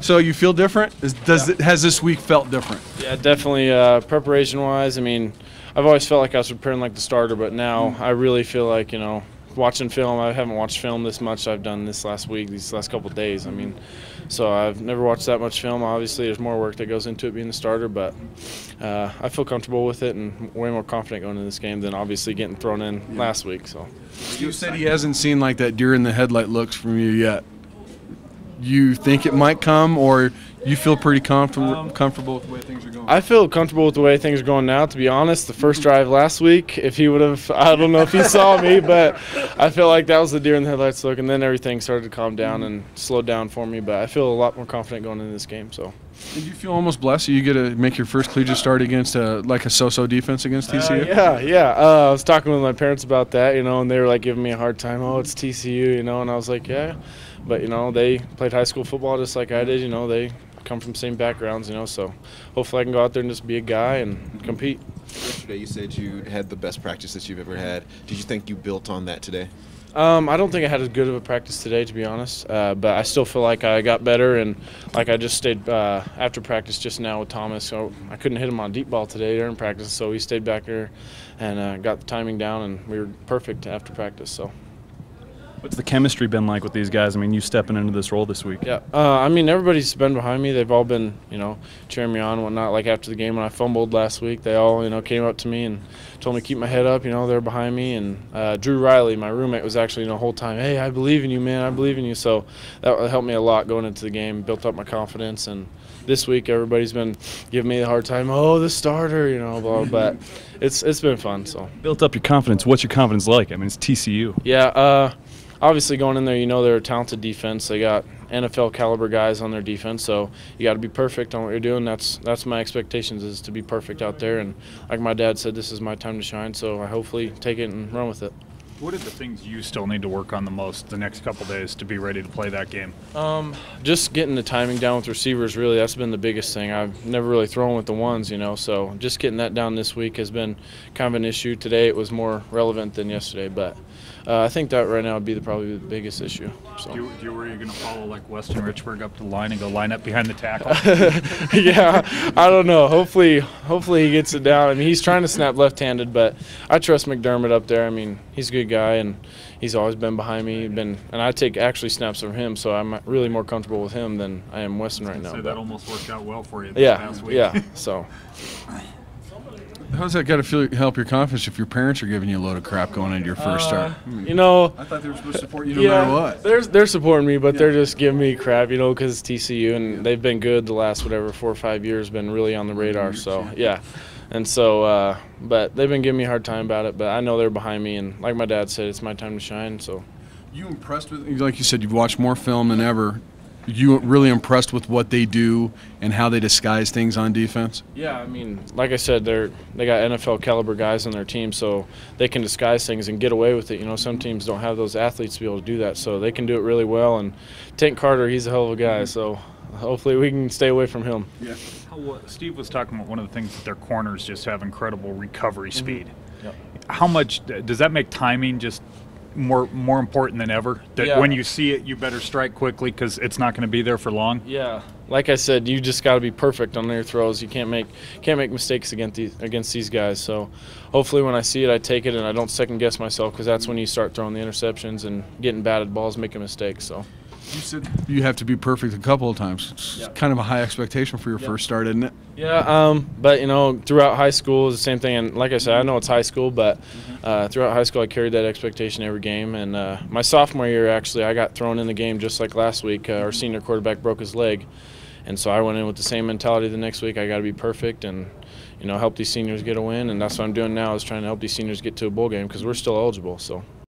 So you feel different? Has this week felt different? Yeah, definitely. Preparation-wise, I mean, I've always felt like I was preparing like the starter, but now I really feel like, watching film. I haven't watched film this much. I've done this last week, these last couple of days. I mean, so I've never watched that much film. Obviously, there's more work that goes into it being the starter, but I feel comfortable with it and way more confident going into this game than obviously getting thrown in last week. So you said he hasn't seen like that deer in the headlight looks from you yet. You think it might come, or you feel pretty comfortable with the way things are going? I feel comfortable with the way things are going now, to be honest. The first drive last week, if he would have, I don't know if he saw me, but I feel like that was the deer in the headlights look, and then everything started to calm down and slow down for me, but I feel a lot more confident going into this game. So. Did you feel almost blessed? You get to make your first collegiate start against like a so-so defense against TCU? Yeah. I was talking with my parents about that, and they were like giving me a hard time. Oh, it's TCU, and I was like, yeah. But, they played high school football just like I did. They come from the same backgrounds, so hopefully I can go out there and just be a guy and compete. Yesterday you said you had the best practice that you've ever had. Did you think you built on that today? I don't think I had as good of a practice today, to be honest, but I still feel like I got better, and like I just stayed after practice just now with Thomas, so I couldn't hit him on deep ball today during practice, so we stayed back there and got the timing down, and we were perfect after practice. So. What's the chemistry been like with these guys? I mean, you stepping into this role this week. Yeah, everybody's been behind me. They've all been, cheering me on and whatnot. Like after the game when I fumbled last week, they all, came up to me and told me to keep my head up. They're behind me. And Drew Riley, my roommate, was actually, the whole time, hey, I believe in you, man. I believe in you. So that helped me a lot going into the game, built up my confidence. And this week, everybody's been giving me a hard time. Oh, the starter, blah. But it's been fun. So built up your confidence. What's your confidence like? I mean, it's TCU. Yeah. Obviously, going in there, they're a talented defense. They got NFL caliber guys on their defense, so you got to be perfect on what you're doing. That's my expectations, is to be perfect out there. And like my dad said, this is my time to shine. So I hopefully take it and run with it. What are the things you still need to work on the most the next couple days to be ready to play that game? Just getting the timing down with receivers, really, that's been the biggest thing. I've never really thrown with the ones, so just getting that down this week has been kind of an issue. Today it was more relevant than yesterday, but I think that right now would be probably the biggest issue. So. Do you worry you're going to follow like Weston Richburg up the line and go line up behind the tackle? Yeah, I don't know. Hopefully he gets it down. I mean, he's trying to snap left-handed, but I trust McDermott up there. I mean, he's a good guy, and he's always been behind me. And I take actually snaps from him, so I'm really more comfortable with him than I am Weston right now. So that almost worked out well for you this past week. Yeah. So. How's that got to help your confidence if your parents are giving you a load of crap going into your first start? I thought they were supposed to support you no matter what. They're supporting me, but they're just giving me crap, because it's TCU, and they've been good the last 4 or 5 years, been really on the radar. So yeah, and so but they've been giving me a hard time about it. But I know they're behind me, and like my dad said, it's my time to shine. So. You impressed with? Like you said, you've watched more film than ever. You really impressed with what they do and how they disguise things on defense? Yeah, I mean, like I said, they got NFL caliber guys on their team, so they can disguise things and get away with it. Some teams don't have those athletes to be able to do that, so they can do it really well. And Tank Carter, he's a hell of a guy, so hopefully we can stay away from him. Yeah. Steve was talking about one of the things that their corners just have incredible recovery speed. Yep. How much does that make timing just more important than ever? That when you see it, you better strike quickly because it's not going to be there for long. Yeah, like I said, you just got to be perfect on your throws. You can't make mistakes against these guys. So hopefully when I see it, I take it and I don't second guess myself, because that's when you start throwing the interceptions and getting batted balls, making mistakes. So. You said you have to be perfect a couple of times. It's kind of a high expectation for your first start, isn't it? Yeah, but throughout high school is the same thing. And like I said, I know it's high school, but throughout high school I carried that expectation every game. And my sophomore year, actually, I got thrown in the game just like last week. Our senior quarterback broke his leg, and so I went in with the same mentality the next week. I got to be perfect and help these seniors get a win. And that's what I'm doing now, is trying to help these seniors get to a bowl game, because we're still eligible. So.